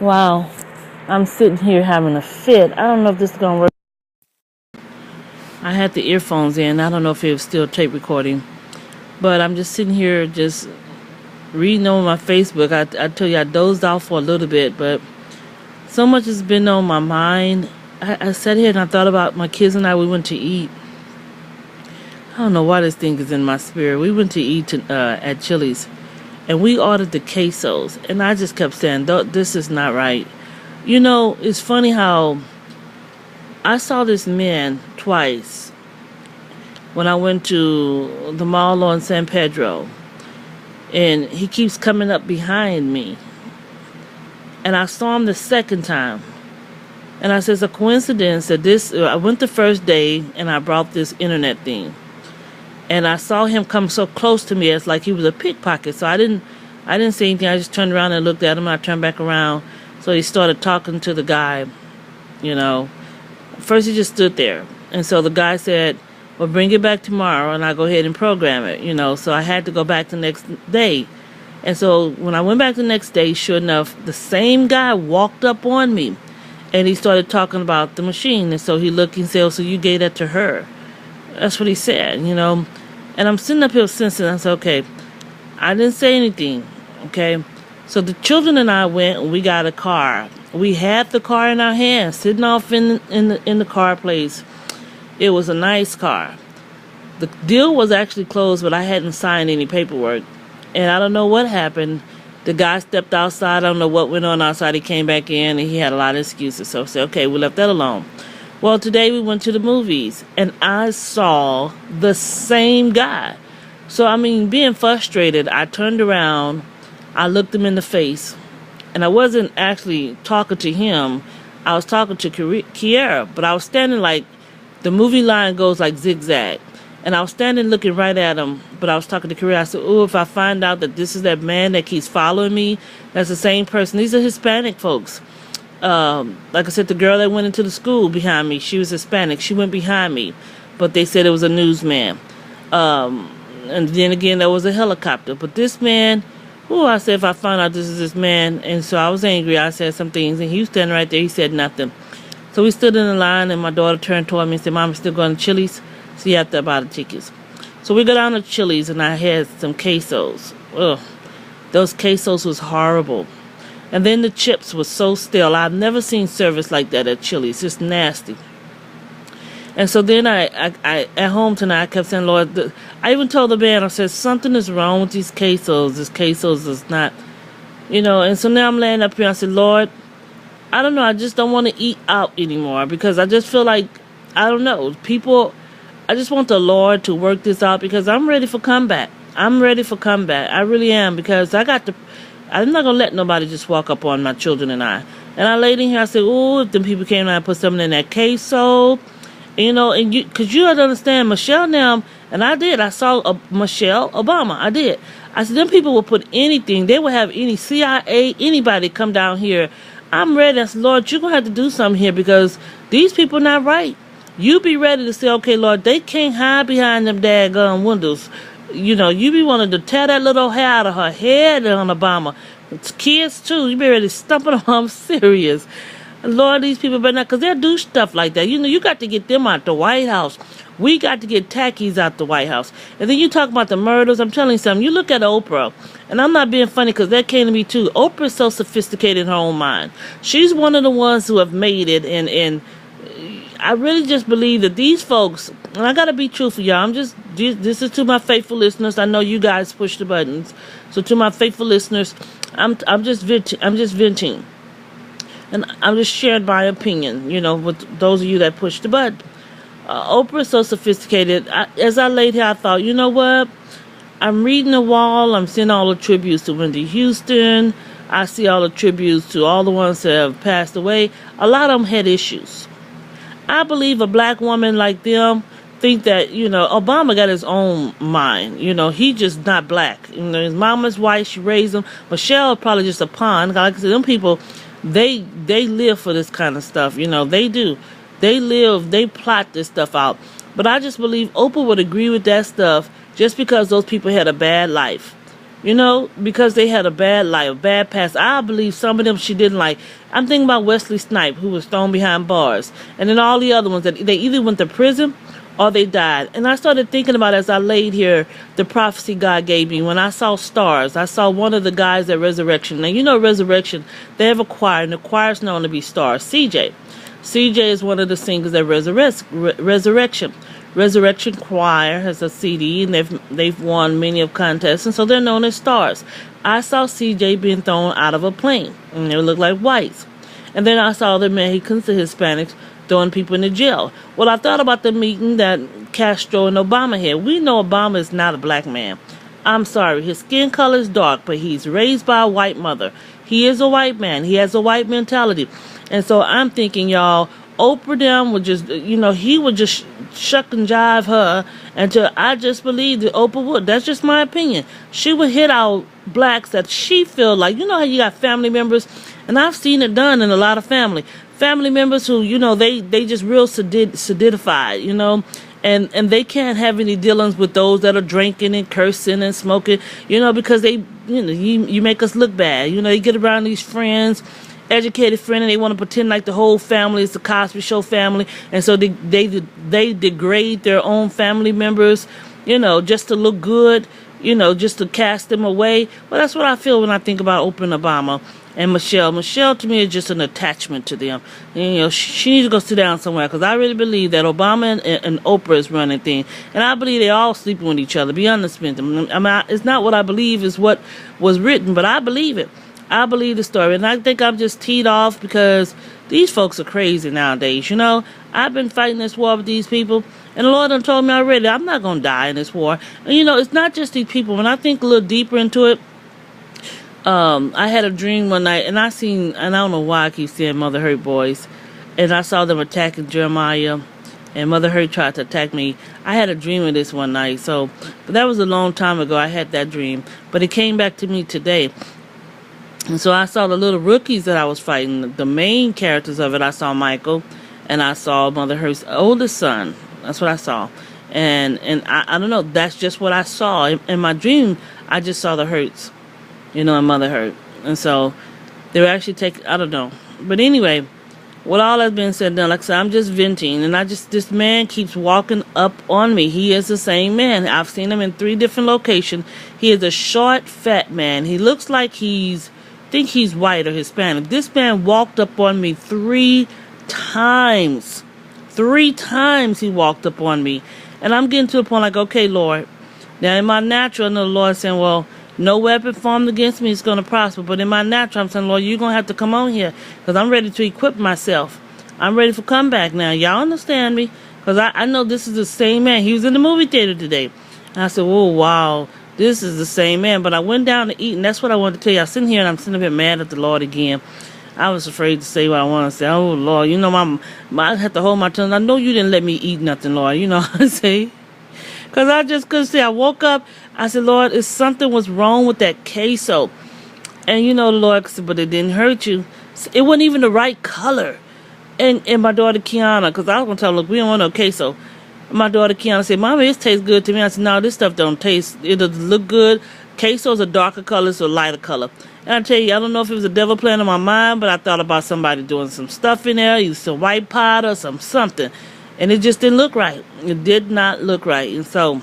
Wow, I'm sitting here having a fit. I don't know if this is gonna work. I had the earphones in. I don't know if it was still tape recording, but I'm just sitting here just reading on my Facebook. I tell you, I dozed off for a little bit, but so much has been on my mind. I sat here and I thought about my kids and I. We went to eat. I don't know why this thing is in my spirit. We went to eat at Chili's, and we ordered the quesos, and I just kept saying, "This is not right." You know, it's funny how I saw this man twice when I went to the mall on San Pedro, and he keeps coming up behind me. And I saw him the second time, and I said, "It's a coincidence that this." I went the first day, and I brought this internet thing, and I saw him come so close to me, it's like he was a pickpocket. So I didn't say anything. I just turned around and looked at him. I turned back around, so he started talking to the guy. You know, first he just stood there, and so the guy said, "Well, bring it back tomorrow, and I'll go ahead and program it." You know, so I had to go back the next day. And so when I went back the next day, sure enough, the same guy walked up on me, and he started talking about the machine. And so he looked and said, "Oh, so you gave that to her?" That's what he said, you know. And I'm sitting up here sensing. I said, okay, I didn't say anything, okay. So the children and I went, and we got a car. We had the car in our hands, sitting off in the car place. It was a nice car. The deal was actually closed, but I hadn't signed any paperwork. And I don't know what happened. The guy stepped outside. I don't know what went on outside. He came back in, and he had a lot of excuses. So I said, okay, we left that alone. Well, today we went to the movies, and I saw the same guy. So, I mean, being frustrated, I turned around, I looked him in the face, and I wasn't actually talking to him. I was talking to Kiera, but I was standing like, the movie line goes like zigzag. And I was standing looking right at him, but I was talking to Korea. I said, oh, if I find out that this is that man that keeps following me, that's the same person. These are Hispanic folks. Like I said, the girl that went into the school behind me, she was Hispanic. She went behind me, but they said it was a newsman. And then again, there was a helicopter. But this man, oh, I said, if I find out this is this man, and so I was angry. I said some things, and he was standing right there. He said nothing. So we stood in the line, and my daughter turned toward me and said, "Mom, I'm still going to Chili's, so you have to buy the tickets." So we go down to Chili's, and I had some quesos. Ugh, those quesos was horrible. And then the chips was so stale. I've never seen service like that at Chili's. It's nasty. And so then I at home tonight, I kept saying, Lord, I even told the man, I said, something is wrong with these quesos. This quesos is not, you know. And so now I'm laying up here. I said, Lord, I don't know. I just don't want to eat out anymore because I just feel like, I don't know, people, I just want the Lord to work this out because I'm ready for comeback. I'm ready for comeback. I really am, because I'm not going to let nobody just walk up on my children and I. And I laid in here, I said, oh, if them people came and I put something in that queso, you know, and because you have to understand, Michelle now, and I did, I saw Michelle Obama, I did. I said, them people will put anything, they will have any CIA, anybody come down here. I'm ready. I said, Lord, you're going to have to do something here because these people not right. You be ready to say, okay, Lord, they can't hide behind them daggone windows. You know, you be wanting to tear that little hair out of her head on Obama. It's kids, too. You be ready to stump it on. I'm serious. Lord, these people better not, because they'll do stuff like that. You know, you got to get them out the White House. We got to get tackies out the White House. And then you talk about the murders. I'm telling you something. You look at Oprah, and I'm not being funny because that came to me, too. Oprah's so sophisticated in her own mind. She's one of the ones who have made it, and I really just believe that these folks, and I gotta be truthful, y'all. This is to my faithful listeners. I know you guys push the buttons, so to my faithful listeners, I'm just venting, and I'm just sharing my opinion. You know, with those of you that push the button. Oprah is so sophisticated. As I laid here, I thought, you know what? I'm reading the wall. I'm seeing all the tributes to Wendy Houston. I see all the tributes to all the ones that have passed away. A lot of them had issues. I believe a black woman like them think that, you know, Obama got his own mind. You know, he just not black. You know, his mama's white, she raised him. Michelle probably just a pawn. Like I said, them people, they live for this kind of stuff. You know, they do. They plot this stuff out. But I just believe Oprah would agree with that stuff just because those people had a bad life. because they had a bad life, a bad past. I believe some of them she didn't like. I'm thinking about Wesley Snipes, who was thrown behind bars, and then all the other ones that they either went to prison or they died. And I started thinking about, as I laid here, the prophecy God gave me when I saw stars. I saw one of the guys at Resurrection. Now, Resurrection, they have a choir, and the choir's known to be stars. CJ is one of the singers at Resurrection. Resurrection Choir has a CD, and they've won many of contests, and so they're known as stars. I saw CJ being thrown out of a plane, and they looked like whites. And then I saw the Mexicans, the Hispanics, throwing people in the jail. Well, I thought about the meeting that Castro and Obama had. We know Obama is not a black man. I'm sorry, his skin color is dark, but he's raised by a white mother. He is a white man. He has a white mentality. And so I'm thinking, y'all, Oprah them would just, he would just shuck and jive her until I just believe that Oprah would. That's just my opinion. She would hit out blacks that she feel like, how you got family members, and I've seen it done in a lot of family members who, they just real solidified, and they can't have any dealings with those that are drinking and cursing and smoking, because they, you make us look bad. You get around these friends, educated friends, and they want to pretend like the whole family is the Cosby Show family, and so they degrade their own family members, just to look good, just to cast them away. Well, that's what I feel when I think about Oprah and Obama. And Michelle. Michelle, to me, is just an attachment to them. She needs to go sit down somewhere, because I really believe that Obama and Oprah is running things. And I believe they all sleeping with each other. Be honest with them. It's not what I believe is what was written, but I believe it. I believe the story. And I think I'm just teed off because these folks are crazy nowadays. I've been fighting this war with these people, and the Lord done told me already, I'm not going to die in this war. And it's not just these people. When I think a little deeper into it, I had a dream one night, and I don't know why I keep seeing Mother Hurt boys, and I saw them attacking Jeremiah, and Mother Hurt tried to attack me. I had a dream of this one night, but that was a long time ago. I had that dream, but it came back to me today. And so I saw the little rookies that I was fighting, the main characters of it. I saw Michael, and I saw Mother Hurt's oldest son. That's what I saw. And I don't know, that's just what I saw. In my dream, I just saw the Hurts. And Mother Hurt. And so they were actually I don't know. But anyway, with all that's been said and done, like I said, I'm just venting. And this man keeps walking up on me. He is the same man. I've seen him in 3 different locations. He is a short, fat man. He looks like I think he's white or Hispanic. This man walked up on me 3 times. 3 times he walked up on me. And I'm getting to a point like, okay, Lord. Now in my natural, I know the Lord saying, well, no weapon formed against me is going to prosper. But in my natural, I'm saying, Lord, you're going to have to come on here, because I'm ready to equip myself. I'm ready for comeback now. Y'all understand me? Because I know this is the same man. He was in the movie theater today. And I said, oh, wow, this is the same man. But I went down to eat, and that's what I wanted to tell you. I'm sitting here, and I'm sitting a bit mad at the Lord again. I was afraid to say what I want to say. Oh, Lord, I had to hold my tongue. I know you didn't let me eat nothing, Lord. You know what I say? Because I just couldn't say. I woke up. I said, Lord, if something was wrong with that queso. And the Lord said, but it didn't hurt you. It wasn't even the right color. And my daughter Kiana, because I was going to tell her, look, we don't want no queso. My daughter Kiana said, Mommy, this tastes good to me. I said, no, this stuff don't taste. It doesn't look good. Queso's a darker color, so a lighter color. And I tell you, I don't know if it was a devil playing in my mind, but I thought about somebody doing some stuff in there, either some white powder or something. And it just didn't look right. It did not look right. And so,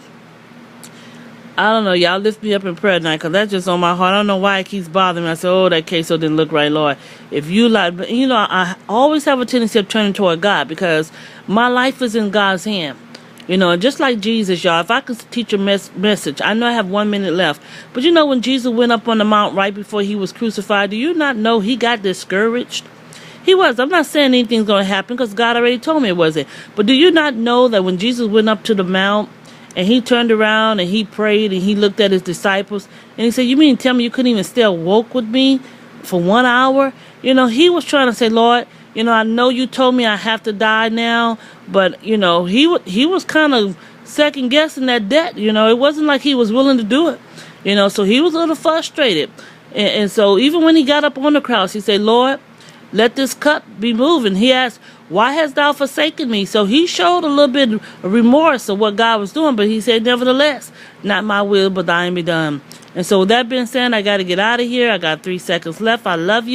I don't know. Y'all lift me up in prayer tonight, because that's just on my heart. I don't know why it keeps bothering me. I said, oh, that queso didn't look right, Lord. If you like, I always have a tendency of turning toward God, because my life is in God's hand. And just like Jesus, y'all, if I could teach a message, I know I have 1 minute left. But when Jesus went up on the mount right before he was crucified, do you not know he got discouraged? He was. I'm not saying anything's going to happen, because God already told me it wasn't. But do you not know that when Jesus went up to the mount and he turned around and he prayed and he looked at his disciples and he said, you mean tell me you couldn't even stay woke with me for 1 hour? He was trying to say, Lord, I know you told me I have to die now, but, he was kind of second guessing that debt. It wasn't like he was willing to do it. So he was a little frustrated. And so even when he got up on the cross, he said, Lord, let this cup be moving. He asked, why hast thou forsaken me? So he showed a little bit of remorse of what God was doing, but he said, nevertheless, not my will, but thine be done. And so with that being said, I got to get out of here. I got 3 seconds left. I love you.